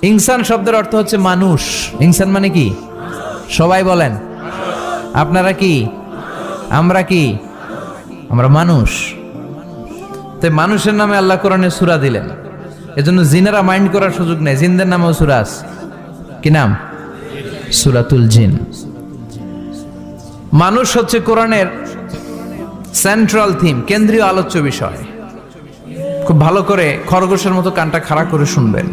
ইনসান শব্দের অর্থ হচ্ছে মানুষ। ইনসান মানে কি? সবাই বলেন। আপনারা কি? আমরা কি? আমরা মানুষ। তো মানুষের নামে আল্লাহ কোরআনে সূরা দিলেন, এজন্য জিনেরা মাইন্ড করার সুযোগ নেই। জিনদের নামেও সূরা আছে। কি নাম? সূরাতুল জিন। মানুষ হচ্ছে কোরআনের সেন্ট্রাল থিম, কেন্দ্রীয় আলোচ্য বিষয়। খুব ভালো করে খরগোশের মতো কানটা খাড়া করে শুনবেন।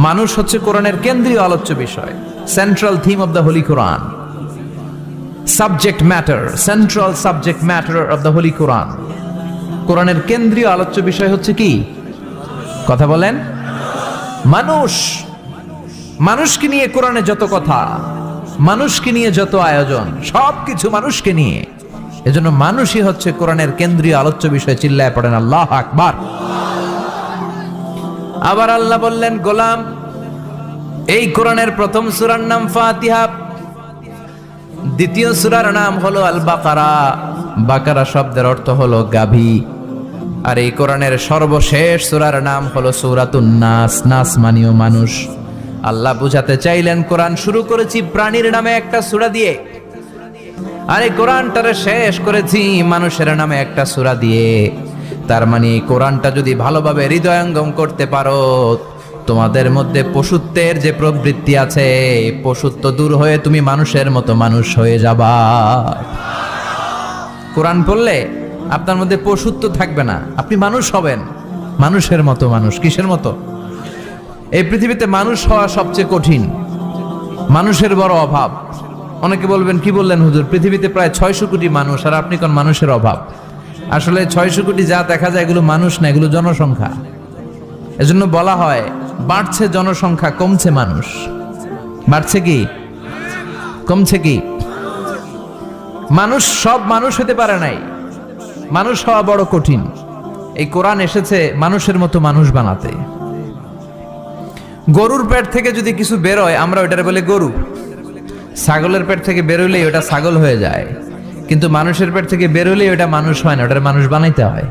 মানুষ হচ্ছে কোরআনের কেন্দ্রীয় আলোচ্য বিষয়, central theme of the holy Quran, subject matter, central subject matter of the holy Quran. কোরআনের কেন্দ্রীয় আলোচ্য বিষয় হচ্ছে কি? কথা বলেন। মানুষ। মানুষকে নিয়ে কোরআনে যত কথা, মানুষকে নিয়ে যত আয়োজন, সবকিছু মানুষকে নিয়ে। এজন্য মানুষই হচ্ছে কোরআনের কেন্দ্রীয় আলোচ্য বিষয়। চিল্লায় পড়েন আল্লাহু আকবার। আবার আল্লাহ বললেন, গোলাম, এই কোরআনের প্রথম সূরার নাম ফাতিহা, দ্বিতীয় সূরার নাম হলো আল বাকারা। বাকারা শব্দের অর্থ হলো গাভী। আর এই কোরআনের সর্বশেষ সূরার নাম হলো সূরাতুন নাস। নাস মানেও মানুষ। আল্লাহ বুঝাতে চাইলেন, কোরআন শুরু করেছি প্রাণীর নামে একটা সূরা দিয়ে, আর এই কোরআনটারে শেষ করেছি মানুষের নামে একটা সূরা দিয়ে। তার মানে এই কোরআনটা যদি ভালোভাবে হৃদয়ঙ্গম করতে পারো, তোমাদের মধ্যে পশুত্বের যে প্রবৃত্তি আছে, পশুত্ব দূর হয়ে তুমি মানুষের মতো মানুষ হয়ে যাবা। কোরআন পড়লে আপনার মধ্যে পশুত্ব থাকবে না, আপনি মানুষ হবেন, মানুষের মতো মানুষ। কিসের মতো? এই পৃথিবীতে মানুষ হওয়া সবচেয়ে কঠিন, মানুষের বড় অভাব। অনেকে বলবেন, কি বললেন হুজুর, পৃথিবীতে প্রায় 600 কোটি মানুষ, আর আপনি কোন মানুষের অভাব? আসলে 600 কোটি যা দেখা যায় এগুলো মানুষ না, এগুলো জনসংখ্যা। এজন্য বলা হয়, বাড়ছে জনসংখ্যা, কমছে মানুষ। বাড়ছে কি কমছে কি? মানুষ সব মানুষ হতে পারে নাই, মানুষ হওয়া বড় কঠিন। এই কোরআন এসেছে মানুষের মতো মানুষ বানাতে। গরুর পেট থেকে যদি কিছু বেরোয়, আমরা ওইটারে বলে গরু। ছাগলের পেট থেকে বেরোলেই ওটা ছাগল হয়ে যায়, কিন্তু মানুষের পেট থেকে বেরোলেই ওটা মানুষ হয় না, ওটারে মানুষ বানাইতে হয়,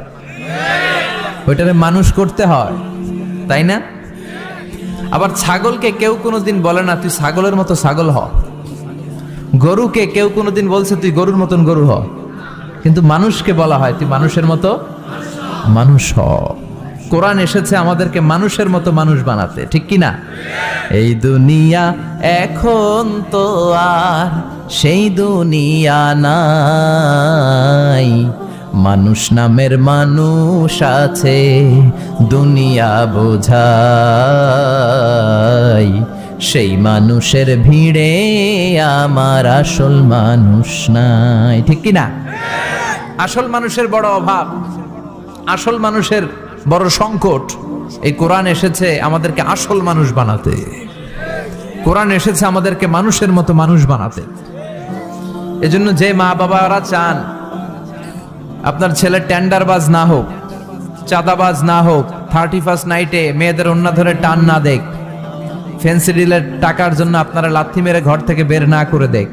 ওইটারে মানুষ করতে হয়, তাই না? আবার ছাগলকে কেউ কোনোদিন বলে না তুই ছাগলের মতো ছাগল হ, গরুকে কেউ কোনোদিন বলছে তুই গরুর মতন গরু হ, কিন্তু মানুষকে বলা হয় তুই মানুষের মতো মানুষ হ। কোরআন এসেছে আমাদেরকে মানুষের মতো মানুষ বানাতে, ঠিক কি না? এই দুনিয়া এখন তো আর সেই দুনিয়া নাই, মানুষ নামের মানুষ আছে দুনিয়া বোঝাই, সেই মানুষের ভিড়ে আমার আসল মানুষ নাই, ঠিক কি না? আসল মানুষের বড় অভাব, আসল মানুষের বড় সংকট। এই কোরআন এসেছে আমাদেরকে আসল মানুষ বানাতে। কোরআন এসেছে আমাদেরকে মানুষের মতো মানুষ বানাতে। এজন্য যে মা বাবারা চান আপনার ছেলে টেন্ডারবাজ না হোক, চাঁদাবাজ না হোক, 31st নাইটে মেয়েদের ওন্না ধরে টান না দেখ, ফেন্সি ডিলের টাকার জন্য আপনারা লাথি মেরে ঘর থেকে বের না করে দেখ,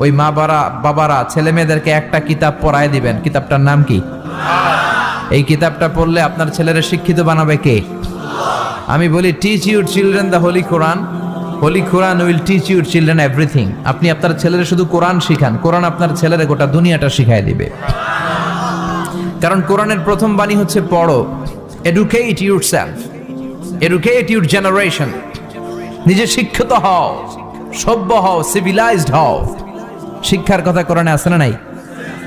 ওই মা বাবারা ছেলে মেয়েদেরকে একটা কিতাব পড়ায় দিবেন। কিতাবটার নাম কি? এই কিতাবটা পড়লে আপনার ছেলেরা শিক্ষিত বানাবে কে? আমি বলি, teach your children the holy Quran, holy Quran will teach your children everything. আপনি আপনার ছেলেরা শুধু কোরআন শিখান, কোরআন আপনার ছেলেরা গোটা দুনিয়াটা শিখাই দিবে। কারণ কোরআনের প্রথম বাণী হচ্ছে পড়ো। Educate yourself, educate your generation. নিজে শিক্ষিত হও, সভ্য হও, সিভিলাইজড হও। শিক্ষার কথা কোরআনে আছে না নাই?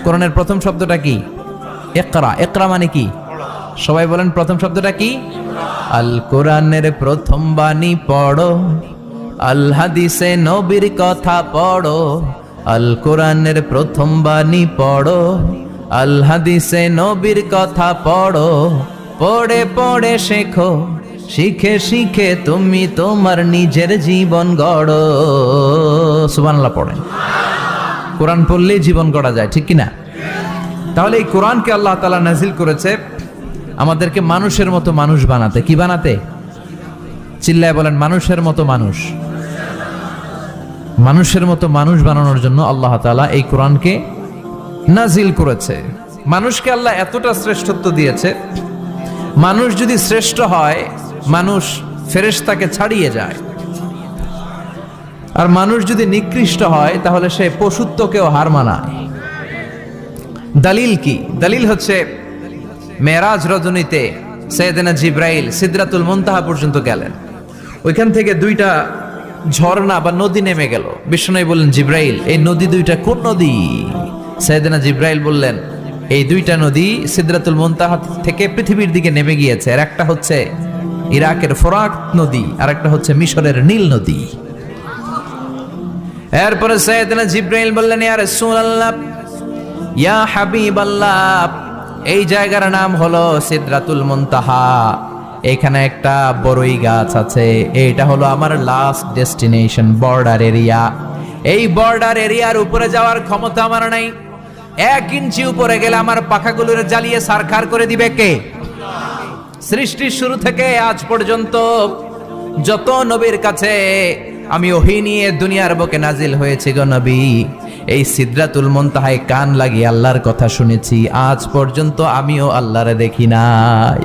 কোরআনের প্রথম শব্দটা কি? ইকরা। ইকরা মানে কি? সবাই বলেন, প্রথম শব্দটা কি? আল কোরআনের প্রথম বাণী পড়ো, আল হাদিসে নবীর কথা পড়ো। আল কোরআনের প্রথম বাণী পড়ো, আল হাদিসে নবীর কথা পড়ো। পড়ে পড়ে শেখো, শিখে শিখে তুমি তোমার নিজের জীবন গড়ো। সুবহানাল্লাহ পড়েন। কোরআন পড়লেই জীবন গড়া যায়, ঠিক কিনা? তাহলে এই কোরআনকে আল্লাহ তাআলা নাজিল করেছে আমাদেরকে মানুষের মতো মানুষ বানাতে। কি বানাতে? চিল্লায় বলেন, মানুষের মতো মানুষ। মানুষের মতো মানুষ বানানোর জন্য আল্লাহ তাআলা এই কোরআনকে নাজিল করেছে। মানুষকে আল্লাহ এতটা শ্রেষ্ঠত্ব দিয়েছে, মানুষ যদি শ্রেষ্ঠ হয়, মানুষ ফেরেশতাকে ছাড়িয়ে যায়। আর মানুষ যদি নিকৃষ্ট হয় তাহলে সে পশুত্বকেও হার মানায়। দলিল কি? দলিল হচ্ছে মেরাজ রজনীতে সাইয়েদনা জিব্রাইল সিদরাতুল মুনতাহা পর্যন্ত গেলেন। ওইখান থেকে দুইটা ঝর্ণা বা নদী নেমে গেল। বিষ্ণু বললেন, জিব্রাইল, এই নদী দুইটা কোন নদী? সাইয়েদনা জিব্রাইল বললেন, এই দুইটা নদী সিদরাতুল মুনতাহা থেকে পৃথিবীর দিকে নেমে গিয়েছে। আর একটা হচ্ছে ইরাকের ফোরাত নদী, আর একটা হচ্ছে মিশরের নীল নদী। এরপরে সাইয়েদনা জিব্রাইল বললেন, ইয়া রাসূলুল্লাহ, ইয়া হাবিবাল্লাহ, এই জায়গার নাম হলো সিদরাতুল মুনতাহা। এখানে একটা বড়ই গাছ আছে, এইটা হলো আমার লাস্ট ডেস্টিনেশন, বর্ডার এরিয়া। এই বর্ডার এরিয়ার উপরে যাওয়ার ক্ষমতা আমার নাই। 1 ইঞ্চি উপরে গেলে আমার পাখাগুলোর জ্বালিয়ে সারখার করে দিবে কে? সৃষ্টির শুরু থেকে আজ পর্যন্ত যত নবীর কাছে আমি ওহী নিয়ে দুনিয়ার বুকে নাজিল হয়েছি গো নবী, এই সিদরাতুল মুনতাহায় কান লাগিয়ে আল্লাহর কথা শুনেছি। আজ পর্যন্ত আমিও আল্লাহরে দেখি নাই।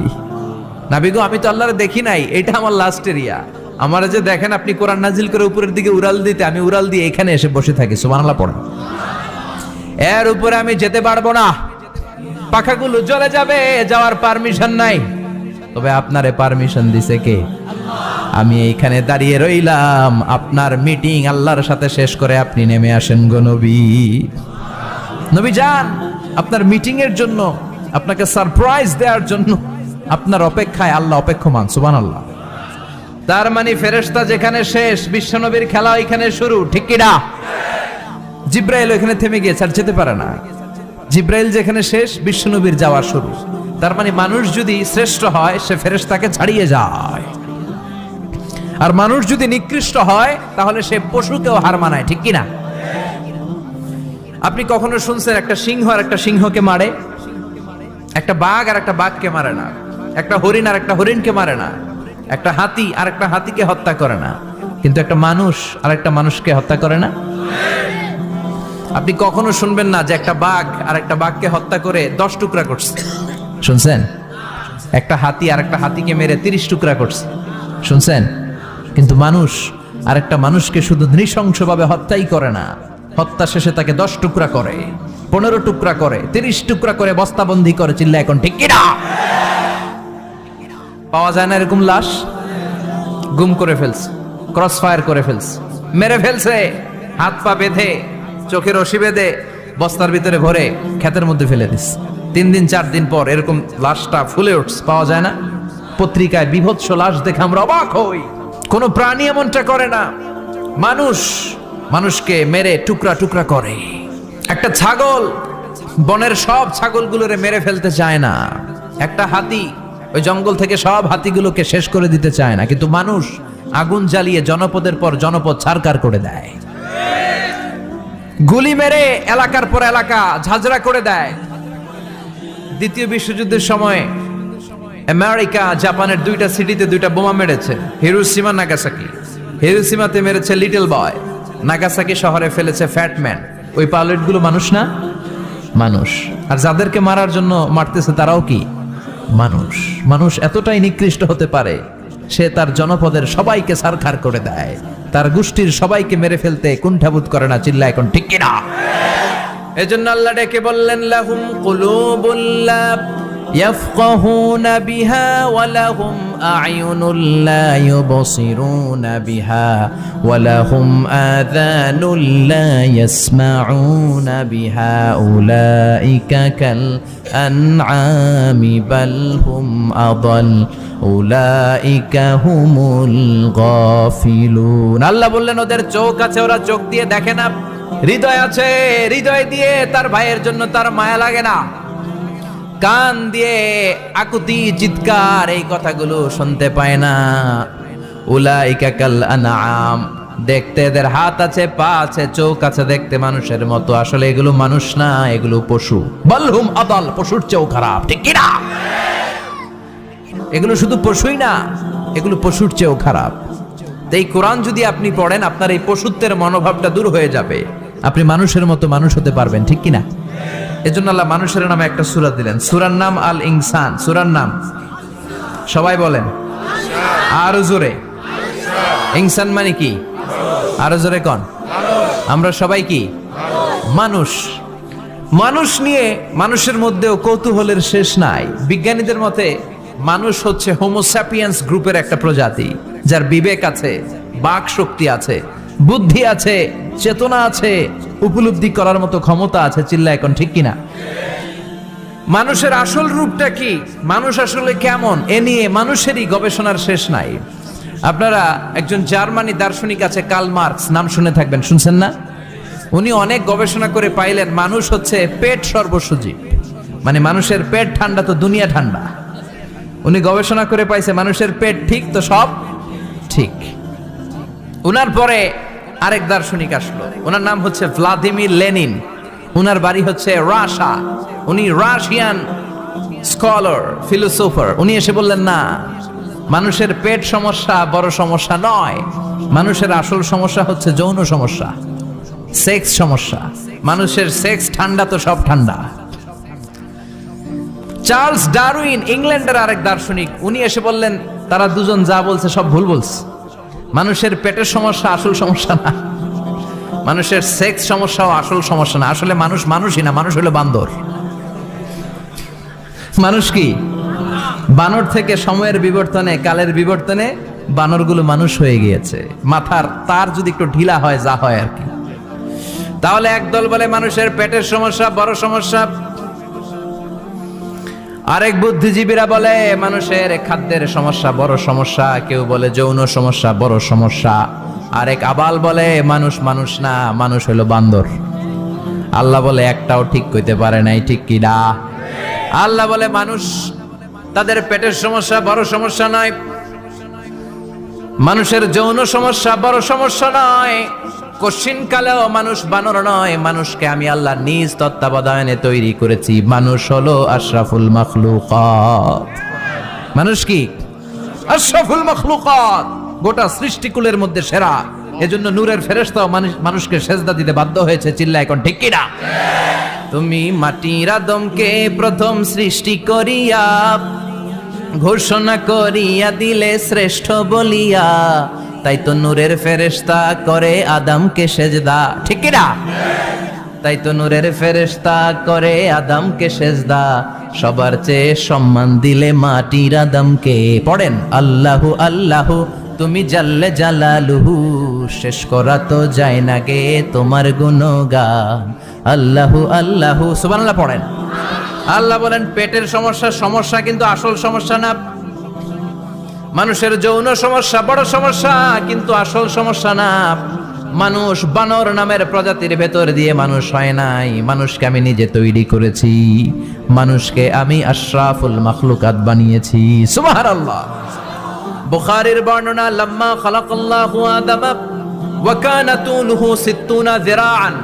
নবী গো, আমি তো আল্লাহরে দেখি নাই, এটা আমার লাস্ট এরিয়া। আমার যে দেখেন আপনি কোরআন নাজিল করে উপরের দিকে উড়াল দিতে, আমি উড়াল দিয়ে এখানে এসে বসে থাকি। সুবহানাল্লাহ পড়েন। এর উপরে আমি যেতে পারবো না, পাখাগুলো জ্বলে যাবে, যাওয়ার পারমিশন নাই। তবে আপনারে পারমিশন দিছে কে? আমি এইখানে দাঁড়িয়ে রইলাম, আপনার মিটিং আল্লাহর সাথে শেষ করে আপনি নেমে আসেন গো নবী। নবী যান, আপনার মিটিং এর জন্য, আপনাকে সারপ্রাইজ দেওয়ার জন্য আপনার অপেক্ষায় আল্লাহ অপেক্ষমান। সুবহানাল্লাহ। তার মানে ফেরেশতা যেখানে শেষ, বিশ্বনবীর খেলা ওইখানে শুরু, ঠিক কি না? জিব্রাইল ওইখানে থেমে গিয়েছে, আর যেতে পারে না। জিব্রাইল যেখানে শেষ, বিশ্বনবীর যাওয়া শুরু। তার মানে মানুষ যদি শ্রেষ্ঠ হয়, সে ফেরেশতাকে ছাড়িয়ে যায়। আর মানুষ যদি নিকৃষ্ট হয়, তাহলে সে পশুকেও হার মানায়, ঠিক কি না? আপনি কখনো শুনছেন একটা সিংহ আর একটা সিংহকে মারে? একটা বাঘ আর একটা বাঘকে মারে না। একটা হরিণ আর একটা হরিণকে মারে না। একটা হাতি আর একটা হাতিকে হত্যা করে না। কিন্তু একটা মানুষ আর একটা মানুষকে হত্যা করে না। আপনি কখনো শুনবেন না যে একটা বাঘ আর একটা বাঘকে হত্যা করে 10 টুকরা করছে? শুনছেন? একটা হাতি আর একটা হাতিকে মেরে 30 টুকরা করছে, শুনছেন? কিন্তু মানুষ আর একটা মানুষকে শুধু নৃশংসভাবে হত্যাই করে না, হত্যা শেষে তাকে 10 টুকরা করে, 15 টুকরা করে, 30 টুকরা করে বস্তাবন্দি করে। চিল্লা এখন ঠিক কিনা? পাওয়া যায় না এরকম লাশ? গুম করে ফেলছে, ক্রস ফায়ার করে ফেলছে, মেরে ফেলছে, হাত পা বেঁধে, চোখের রশি বেঁধে বস্তার ভিতরে ভরে ক্ষেতের মধ্যে ফেলে দিস। 3 দিন 4 দিন পর এরকম লাশটা ফুলে উঠছে, পাওয়া যায় না? পত্রিকায় বিভৎস লাশ দেখে আমরা অবাক হই। কোন প্রাণী এমনটা করে না। মানুষ মানুষকে মেরে টুকরা টুকরা করে। একটা ছাগল বনের সব ছাগলগুলোরে মেরে ফেলতে চায় না। একটা হাতি ওই জঙ্গল থেকে সব হাতিগুলোকে শেষ করে দিতে চায় না। কিন্তু মানুষ আগুন জ্বালিয়ে জনপদের পর জনপদ ছারকার করে দেয়, গুলি মেরে এলাকার পর এলাকা ঝাঁঝরা করে দেয়। দ্বিতীয় বিশ্বযুদ্ধের সময় আমেরিকা জাপানের 2টা সিটিতে 2টা বোমা মেরেছে, হিরোশিমা নাগাসাকি। হিরোশিমাতে মেরেছে লিটল বয়, নাগাসাকি শহরে ফেলেছে ফ্যাটম্যান। ওই পাইলটগুলো মানুষ না? মানুষ। আর যাদেরকে মারার জন্য মারতেছে তারাও কি মানুষ? মানুষ এতটাই নিকৃষ্ট হতে পারে, সে তার জনপদের সবাইকে সারখার করে দেয়, তার গোষ্ঠীর সবাইকে মেরে ফেলতে কুণ্ঠাবোধ করে না। চিল্লা এখন ঠিক কিনা? এজন্য আল্লাহ ডেকে বললেন, লাহুম কুলুবুল লা ইয়াফকাহুনা বিহা ওয়া লাহুম আ'য়ুনুল লা ইউবসিরুনা বিহা ওয়া লাহুম আযানুল লা ইয়াসমাউনা বিহা উলাইকা কাল আনআমি বাল হুম আদাল উলাইকা হুমুল গাফিলুন। আল্লাহ বললেন, ওদের চোখ আছে, ওরা চোখ দিয়ে দেখে না। হৃদয় আছে, হৃদয় দিয়ে তার ভাইয়ের জন্য তার মায়া লাগে না। কান দিয়ে আকুতি চিৎকার এই কথাগুলো শুনতে পায় না। উলাইকা কাল আনআম, দেখতে এদের হাত আছে, পা আছে, চোখ আছে, দেখতে মানুষের মতো, আসলে এগুলো মানুষ না, এগুলো পশু। বালহুম আদাল, পশুর চেয়েও খারাপ, ঠিক কি না? এগুলো শুধু পশুই না, এগুলো পশুর চেয়েও খারাপ। এই কোরআন যদি আপনি পড়েন, আপনার এই পশুত্বের মনোভাবটা দূর হয়ে যাবে, আপনি মানুষের মতো মানুষ হতে পারবেন, ঠিক কিনা? এজন্য আল্লাহ মানুষের নামে একটা সূরা দিলেন, সূরার নাম আল ইনসান। সূরার নাম সবাই বলেন। আরো জোরে। ইনসান মানে কি? আরো জোরে কোন? আমরা সবাই কি? মানুষ। মানুষ নিয়ে মানুষের মধ্যেও কৌতূহলের শেষ নাই। বিজ্ঞানীদের মতে মানুষ হচ্ছে হোমোস্যাপিয়েন্স গ্রুপের একটা প্রজাতি, যার বিবেক আছে, বাক শক্তি আছে, বুদ্ধি আছে, চেতনা আছে, উপলব্ধি করার মতো ক্ষমতা আছে। চিল্লা এখন ঠিক কিনা? মানুষের আসল রূপটা কি, মানুষ আসলে কেমন, এ নিয়ে মানুষেরই গবেষণার শেষ নাই। আপনারা একজন জার্মানি দার্শনিক আছে, কার্ল মার্কস, নাম শুনে থাকবেন, শুনছেন না? উনি অনেক গবেষণা করে পাইলেন মানুষ হচ্ছে পেট সর্বসজীব, মানে মানুষের পেট ঠান্ডা তো দুনিয়া ঠান্ডা। উনি গবেষণা করে পাইছে মানুষের পেট ঠিক তো সব ঠিক। উনার পরে আরেক দার্শনিক আসলো, ওনার নাম হচ্ছে ভ্লাদিমির লেনিন। উনার বাড়ি হচ্ছে রাশিয়া, উনি রাশিয়ান স্কলার, ফিলোসোফার। উনি এসে বললেন না, মানুষের পেট সমস্যা বড় সমস্যা নয়, মানুষের আসল সমস্যা হচ্ছে যৌন সমস্যা, সেক্স সমস্যা। মানুষের সেক্স ঠান্ডা তো সব ঠান্ডা। চার্লস ডারউইন, ইংল্যান্ডের আরেক দার্শনিক, উনি এসে বললেন তারা দুজন যা বলছে সব ভুল বলছে। মানুষের পেটের সমস্যা আসল সমস্যা না, মানুষের সেক্স সমস্যাও আসল সমস্যা না। আসলে মানুষ মানুষই না, মানুষ হলো বান্দর। মানুষ কি? বানর থেকে সময়ের বিবর্তনে, কালের বিবর্তনে বানরগুলো মানুষ হয়ে গিয়েছে। মাথার তার যদি একটু ঢিলা হয়, যা হয় আর কি। তাহলে একদল বলে মানুষের পেটের সমস্যা বড় সমস্যা, আরেক বুদ্ধিজীবীরা বলে মানুষের খাদ্যের সমস্যা বড় সমস্যা, কেউ বলে যৌন সমস্যা বড় সমস্যা, আরেক আবাল বলে মানুষ মানুষ না, মানুষ হলো বান্দর। আল্লাহ বলে একটাও ঠিক কইতে পারে নাই, ঠিক কি না? আল্লাহ বলে মানুষ তাদের পেটের সমস্যা বড় সমস্যা নয়, মানুষের যৌন সমস্যা বড় সমস্যা নয়, কশিন কালেও মানুষ বানর নয়। মানুষকে আমি আল্লাহ নিজ তত্ত্বাবধানে তৈরি করেছি। মানুষ হলো আশরাফুল মাখলুকাত। মানুষ কি? আশরাফুল মাখলুকাত, গোটা সৃষ্টিকুলের মধ্যে সেরা। এজন্য নূরের ফেরেশতাও মানুষকে সেজদা দিতে বাধ্য হয়েছে। চিল্লা এখন ঠিক কিনা? তুমি মাটির আদমকে প্রথম সৃষ্টি করিয়া ঘোষণা করিয়া দিলে শ্রেষ্ঠ বলিয়া, তাই তো নূরের ফেরেশতা করে আদমকে সেজদা, ঠিক কিনা? তাই তো নূরের ফেরেশতা করে আদমকে সেজদা, সবার চেয়ে সম্মান দিলে মাটির আদমকে। পড়েন আল্লাহু আল্লাহু তুমি জাল্লে জালালুহু, শেষ করা তো যায় না গে তোমার গুণগান। আল্লাহু আল্লাহু, সুবহানাল্লাহ পড়েন। আল্লাহ বলেন পেটের সমস্যা সমস্যা, কিন্তু আসল সমস্যা না। মানুষের যৌন সমস্যা বড় সমস্যা, কিন্তু আসল সমস্যা না। মানুষ বানর নামের প্রজাতির ভেতর দিয়ে মানুষ হয় নাই, মানুষকে আমি নিজে তৈরি করেছি। মানুষকে আমি আশরাফুল মাখলুকাত বানিয়েছি। সুবহানাল্লাহ। বুখারীর বর্ণনা, লাম্মা খালাকাল্লাহু আদামা ওয়া কানা তুলুহু 60 যিরাআন।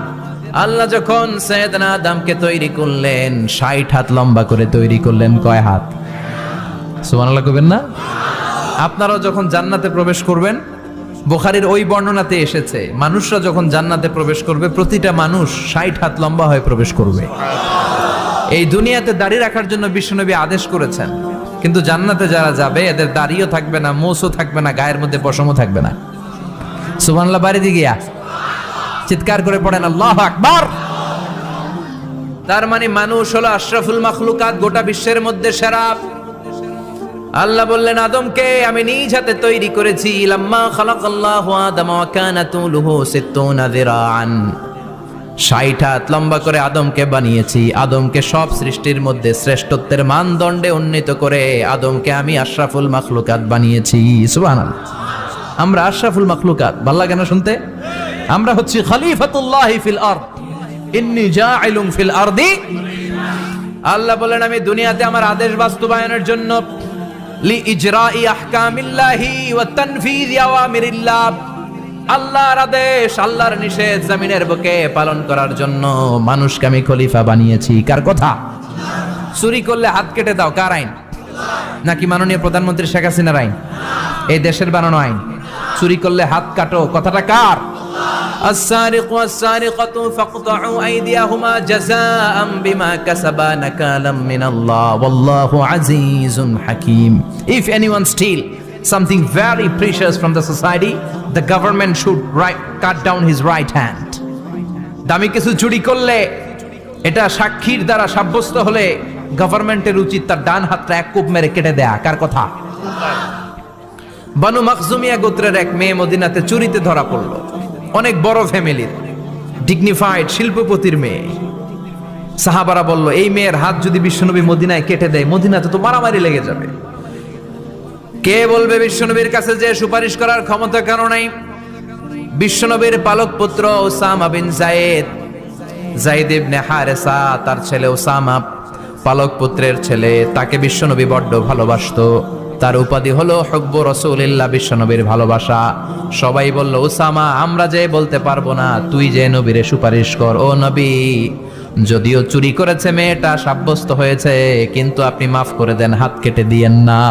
আল্লাহ যখন সাইয়েদনা আদমকে তৈরি করলেন 60 হাত লম্বা করে তৈরি করলেন। কয় হাত? সুবহানাল্লাহ কইবেন না? আপনারাও যখন জান্নাতে প্রবেশ করবেন, বুখারীর ওই বর্ণনাতে এসেছে মানুষরা যখন জান্নাতে প্রবেশ করবে প্রতিটা মানুষ 60 হাত লম্বা হয়ে প্রবেশ করবে। এই দুনিয়াতে দাড়ি রাখার জন্য বিশ্বনবী আদেশ করেছেন, কিন্তু জান্নাতে যারা যাবে এদের দাড়িও থাকবে না, মোছও থাকবে না, গায়ের মধ্যে পশমও থাকবে না। সুবহানাল্লাহ বাড়ি দিয়ে চিৎকার করে পড়েন আল্লাহু আকবার। তার মানে মানুষ হলো আশরাফুল মাখলুকাত, গোটা বিশ্বের মধ্যে সেরা। আল্লাহ বললেন আদমকে আমি নিজ হাতে তৈরি করেছি। লাম্মা খালাকাল্লাহু আদামা ওয়া কানা তুলুহু 60 যিরাআন, 60 হাত লম্বা করে আদমকে বানিয়েছি। আদমকে সব সৃষ্টির মধ্যে শ্রেষ্ঠত্বের মানদণ্ডে উন্নীত করে আদমকে আমি আশরাফুল মাখলুকাত বানিয়েছি। সুবহানাল্লাহ। আমরা আশরাফুল মাখলুকাত, ভালো লাগে না শুনতে? আমরা হচ্ছি খলিফাতুল্লাহি ফিল আরদ, ইন্নী জাইলুন ফিল আরদি। আল্লাহ বলেন আমি দুনিয়াতে আমার আদেশ বাস্তবায়নের জন্য, লি ইজরাই আহকামিল্লাহি ওয়া তানফিযি আওয়ামিরিল্লাহ, আল্লাহর আদেশ আল্লাহর নিষেধ জমিনের বুকে পালন করার জন্য মানুষকে আমি খলিফা বানিয়েছি। কার কথা? চুরি করলে হাত কেটে দাও, কার আইন? নাকি মাননীয় প্রধানমন্ত্রী শেখ হাসিনার আইন? এই দেশের বানানো আইন। চুরি করলে হাত কাটো, কথাটা কার? السارق والسارقة فاقطعوا أيديهما جزاء بما كسبا نكالا من الله والله عزيز حكيم. If anyone steal something very precious from the society, the government should cut down his right hand. দামি কিছু চুরি করলে, এটা সাক্ষীর দ্বারা সাব্যস্ত হলে গভর্নমেন্টের উচিত তার ডান হাতটা এক কোপ মেরে কেটে দেয়া। কার কথা? বানু মাখজুমিয়া গোত্রের এক মেয়ে মদিনাতে চুরিতে ধরা পড়লো। অনেক বড় ফ্যামিলির, ডিগনিফাইড শিল্পপতির মেয়ে। সাহাবারা বলল, এই মেয়ের হাত যদি বিশ্বনবী মদিনায় কেটে দেয়, মদিনাতে তো মারামারি লেগে যাবে। কে বলবে বিশ্বনবীর কাছে যে সুপারিশ করার ক্ষমতা কারো নাই? বিশ্বনবীর পালক পুত্র উসামা বিন যায়েদ, যায়েদ ইবনে হারেসা, তার ছেলে উসামা পালক পুত্রের ছেলে, তাকে বিশ্বনবী বড্ড ভালোবাসতো। তার উপাধি হলো হুব্বু রাসূলিল্লাহ, বিশ্বনবীর ভালোবাসা। সবাই বলল, উসামা, আমরা যে বলতে পারবো না, তুই যে নবীরে সুপারিশ কর। ও নবী, যদিও চুরি করেছে মেয়েটা, সাব্যস্ত হয়েছে, কিন্তু আপনি মাফ করে দেন, হাত কেটে দিয়েন না।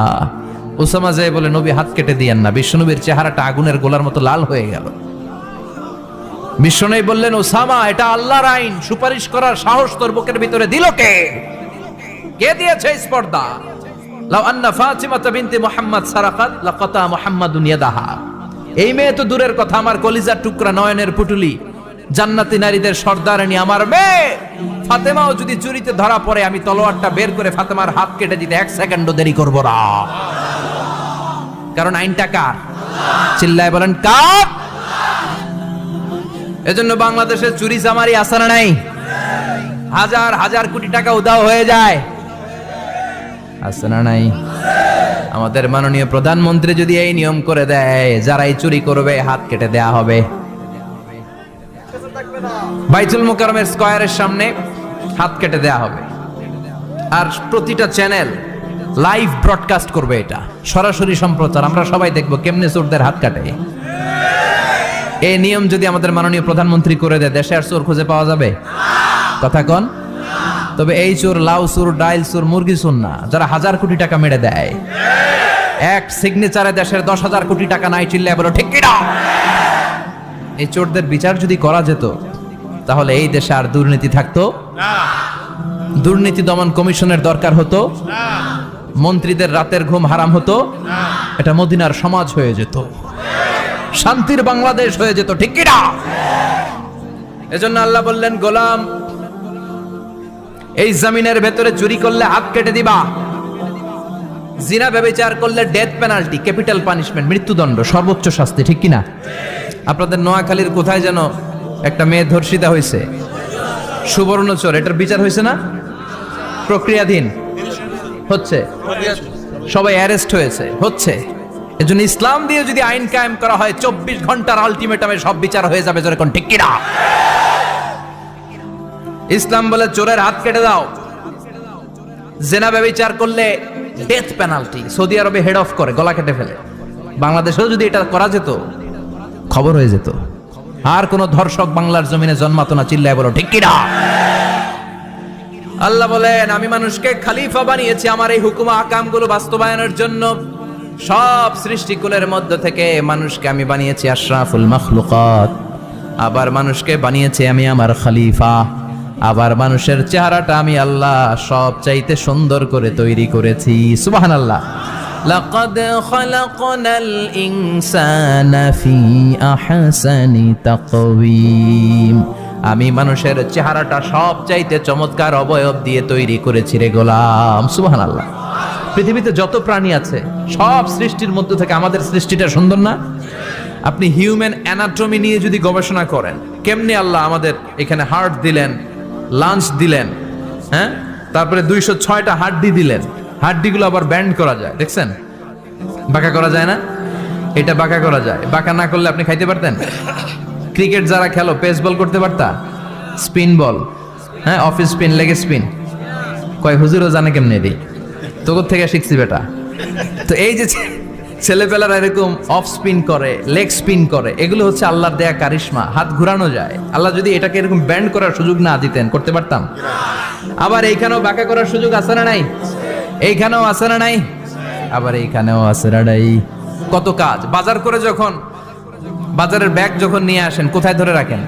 উসামা যে বলে, নবী হাত কেটে দিয়েন না। বিশ্বনবীর চেহারাটা আগুনের গোলার মতো লাল হয়ে গেল। বিশ্বনবী বললেন, উসামা, এটা আল্লাহর আইন, সুপারিশ করার সাহস তোর বুকের ভিতরে দিল কে? কে দিয়েছে স্পর্ধা? লাউ আন্না ফাতিমা বিনতে মুহাম্মদ সারাকাত লাকাতা মুহাম্মাদুন ইয়াদাহা। এই মেয়ে তো দূরের কথা, আমার কলিজার টুকরা, নয়নের পুটুলি, জান্নাতি নারীদের সর্দারিনী আমার মেয়ে ফাতেমাও যদি চুরিতে ধরা পড়ে, আমি তলোয়ারটা বের করে ফাতেমার হাত কেটে দিতে এক সেকেন্ডও দেরি করব না। কারণ আইনটা কার? চিল্লায় বলেন, কার? এজন্য বাংলাদেশে চুরি চামারি আছে না নাই? হাজার হাজার কোটি টাকা উধাও হয়ে যায়, আছে না নাই? আমাদের মাননীয় প্রধানমন্ত্রী যদি এই নিয়ম করে দেয়, যারাই চুরি করবে হাত কেটে দেয়া হবে। বাইতুল মুকাররমের স্কয়ারের সামনে হাত কেটে দেয়া হবে। আর প্রতিটা চ্যানেল লাইভ ব্রডকাস্ট করবে, এটা সরাসরি সম্প্রচার, আমরা সবাই দেখবো কেমনে চোরদের হাত কাটে। এই নিয়ম যদি আমাদের মাননীয় প্রধানমন্ত্রী করে দেয়, দেশে আর চোর খুঁজে পাওয়া যাবে? কথা কন। তবে এই চোর লাউ চোর, ডাইল চোর, মুরগি চোর না, যারা হাজার কোটি টাকা মেরে দেয়। এক সিগনেচারে দেশের 10,000 কোটি টাকা নাই, চিল্লায় বলো ঠিক কিনা? এই চোরদের বিচার যদি করা যেত, তাহলে এই দেশে আর দুর্নীতি থাকতো না। দুর্নীতি দমন কমিশনের দরকার হতো না। মন্ত্রীদের রাতের ঘুম হারাম হতো না। এটা মদিনার সমাজ হয়ে যেত, শান্তির বাংলাদেশ হয়ে যেত, ঠিক কিনা? এজন্য আল্লাহ বললেন, গোলাম, এই জমিনের ভেতরে চুরি করলে হাত কেটে দিবা, জিনা ব্যভিচার করলে ডেথ পেনাল্টি, ক্যাপিটাল পানিশমেন্ট, মৃত্যুদণ্ড, সর্বোচ্চ শাস্তি, ঠিক কিনা? আপনাদের নোয়াখালীর কোথায় যেন একটা মেয়ে ধর্ষিতা হয়েছে, সুবর্ণচর, এটার বিচার হয়েছে না? প্রক্রিয়াধীন হচ্ছে, সবাই অ্যারেস্ট হয়েছে, হচ্ছে। এজন্য ইসলাম দিয়ে যদি আইন কায়েম করা হয়, 24 ঘন্টার আলটিমেটামে সব বিচার হয়ে যাবে, যেরকম ঠিক কিনা? ইসলাম বলে চোরের হাত কেটে দাও। জেনা ব্যভিচার করলে ডেথ পেনাল্টি, সৌদি আরবে হেড অফ করে, গলা কেটে ফেলে। বাংলাদেশেও যদি এটা করা যেত, খবর হয়ে যেত, আর কোন ধর্ষক বাংলার জমিনে জন্মাতো না, চিল্লায় বলো ঠিক কিনা? আল্লাহ বলেন, আমি মানুষকে খলিফা বানিয়েছি আমার এই হুকুম আকামগুলো বাস্তবায়নের জন্য। সব সৃষ্টিকুলের মধ্য থেকে মানুষকে আমি বানিয়েছি আশরাফুল মাখলুকাত। আবার মানুষকে বানিয়েছি আমি আমার খলিফা। আবার মানুষের চেহারাটা আমি আল্লাহ সব চাইতে সুন্দর করে তৈরি করেছি। সুবহানাল্লাহ। লাকাদ খালাকনাল ইনসানা ফি আহসানি তাকওয়িম। আমি মানুষের চেহারাটা সব চাইতে চমৎকার অবয়ব দিয়ে তৈরি করেছি রে গোলাম। সুবহানাল্লাহ। পৃথিবীতে যত প্রাণী আছে, সব সৃষ্টির মধ্য থেকে আমাদের সৃষ্টিটা সুন্দর না? আপনি হিউম্যান অ্যানাটমি নিয়ে যদি গবেষণা করেন, কেমনে আল্লাহ আমাদের এখানে হার্ট দিলেন, লাঞ্চ দিলেন, হ্যাঁ, তারপরে 206টা হাড্ডি দিলেন, হাড্ডিগুলো আবার ব্যান্ড করা যায়, দেখছেন? বাঁকা করা যায় না? এটা বাঁকা করা যায়। বাঁকা না করলে আপনি খাইতে পারতেন? ক্রিকেট যারা খেলো, পেস বল করতে পারতা? স্পিন বল, হ্যাঁ, অফিস স্পিন, লেগ স্পিন, কয় হুজুরও জানে কেমনে দিই, তোর থেকে শিখছি বেটা। তো এই যে ছেলেপেলারা এরকম অফ স্পিন করে, লেগ স্পিন করে, এগুলো হচ্ছে আল্লাহর দেয়া কারিশমা। হাত ঘুরানো যায়। আল্লাহ যদি এটাকে এরকম ব্যান্ড করার সুযোগ না দিতেন, করতে পারতাম? আবার এইখানেও বাঁকা করার সুযোগ আছে না নাই? এইখানেও আছে না নাই? আবার এইখানেও আছে না নাই? কত কাজ। বাজার করে যখন বাজারের ব্যাগ যখন নিয়ে আসেন, কোথায় ধরে রাখেন?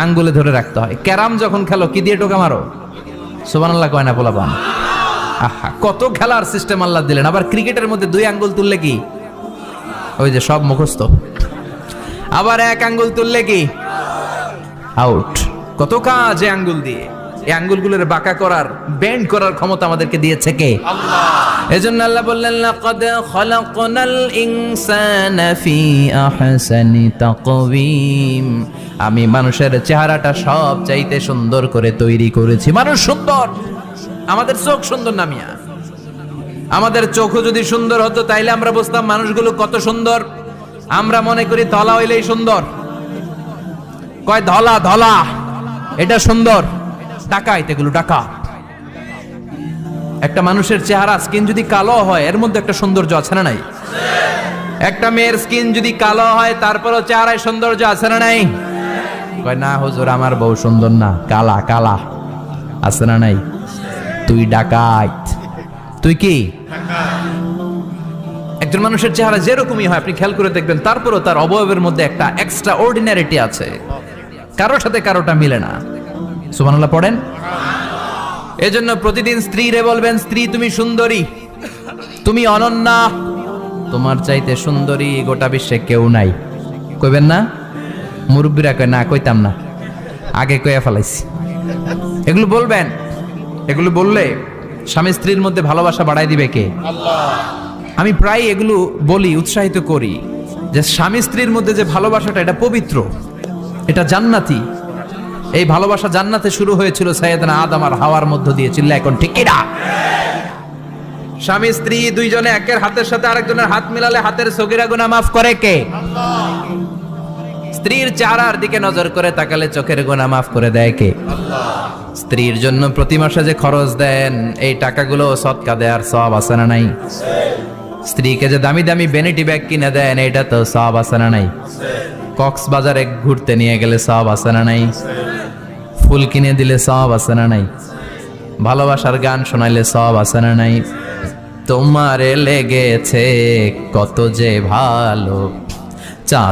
আঙ্গুলে ধরে রাখতে হয়। ক্যারাম যখন খেলো, কি দিয়ে টোকা মারো? সুবহানাল্লাহ কয় না পোলাপান? আহা, কত খেলার সিস্টেম আল্লাহ দিলেন। আবার ক্রিকেটের মধ্যে 2 আঙ্গুল তুললে কি ওই যে সব মুখস্থ। আবার এক আঙ্গুল তুললে কি আউট। কত কাজ এই আঙ্গুল দিয়ে। এই আঙ্গুলগুলোর বাঁকা করার, বেন্ড করার ক্ষমতা আমাদেরকে দিয়েছে কে? আল্লাহ। এজন্য আল্লাহ বললেন লাকাদ খালাকনাল ইনসানা ফি আহসানি তাকওয়িম। আমি মানুষের চেহারাটা সব চাইতে সুন্দর করে তৈরি করেছি। মানুষ সুন্দর, আমাদের চোখ সুন্দর না মিয়া? আমাদের চোখও যদি সুন্দর হতো তাইলে আমরা বুঝতাম মানুষগুলো কত সুন্দর। আমরা মনে করি ধলা হইলেই সুন্দর। কয় ধলা ধলা এটা সুন্দর, ডাকাইত এগুলো ডাকা। একটা মানুষের চেহারা স্কিন যদি কালো হয় এর মধ্যে একটা সৌন্দর্য আছে না নাই? একটা মেয়ের স্কিন যদি কালো হয় তারপরও চেহারায় সৌন্দর্য আছে না নাই? কয় না হুজুর আমার বউ সুন্দর না, কালা কালা। আছে না নাই? তুই ডাকাইত। তুই কি? একজন মানুষের চেহারা যেরকমই হয় আপনি খেয়াল করে দেখবেন তারপরও তার অবয়বের মধ্যে একটা এক্সট্রা অর্ডিনারিটি আছে, কারোর সাথে কারোটা মিলে না। সুবহানাল্লাহ পড়েন। এজন্য প্রতিদিন স্ত্রীরে বলবেন, স্ত্রী তুমি সুন্দরী, তুমি অনন্যা, তোমার চাইতে সুন্দরী গোটা বিশ্বে কেউ নাই। কইবেন না? মুরব্বীরা কয় না, কইতাম না, আগে কইয়া ফেলাইছি। এগুলো বলবেন। এগুলো বললে স্বামী স্ত্রীর মধ্যে ভালোবাসা বাড়াই দিবে কে? আল্লাহ। আমি প্রায় এগুলো বলি, উৎসাহিত করি যে স্বামী স্ত্রীর মধ্যে যে ভালোবাসাটা এটা পবিত্র, এটা জান্নাতি। এই ভালোবাসা জান্নাতে শুরু হয়েছিল সাইয়েদনা আদম আর হাওয়ার মধ্য দিয়ে। চিল্লা এখন ঠিক কিনা? স্বামী স্ত্রী দুইজনে একের হাতের সাথে আরেকজনের হাত মিলালে হাতের সগীরা গুনাহ মাফ করে কে? আল্লাহ। স্ত্রীর চেহারার দিকে নজর করে তাকালে চোখের গুনাহ মাফ করে দেয় কে? আল্লাহ। স্ত্রীর জন্য প্রতি মাসে যে খরচ দেন এই টাকাগুলো সদকা দেওয়ার সওয়াব আছে না নাই? স্ত্রীকে যে দামি দামি ভ্যানিটি ব্যাগ কিনে দেন এটা তো সওয়াব আছে না নাই? কক্সবাজারে ঘুরতে নিয়ে গেলে সওয়াব আছে না নাই? ফুল কিনে দিলে সওয়াব আছে না নাই? ভালোবাসার গান শোনাইলে সওয়াব আছে না নাই? তোমারে লেগেছে কত যে ভালো, চাঁদ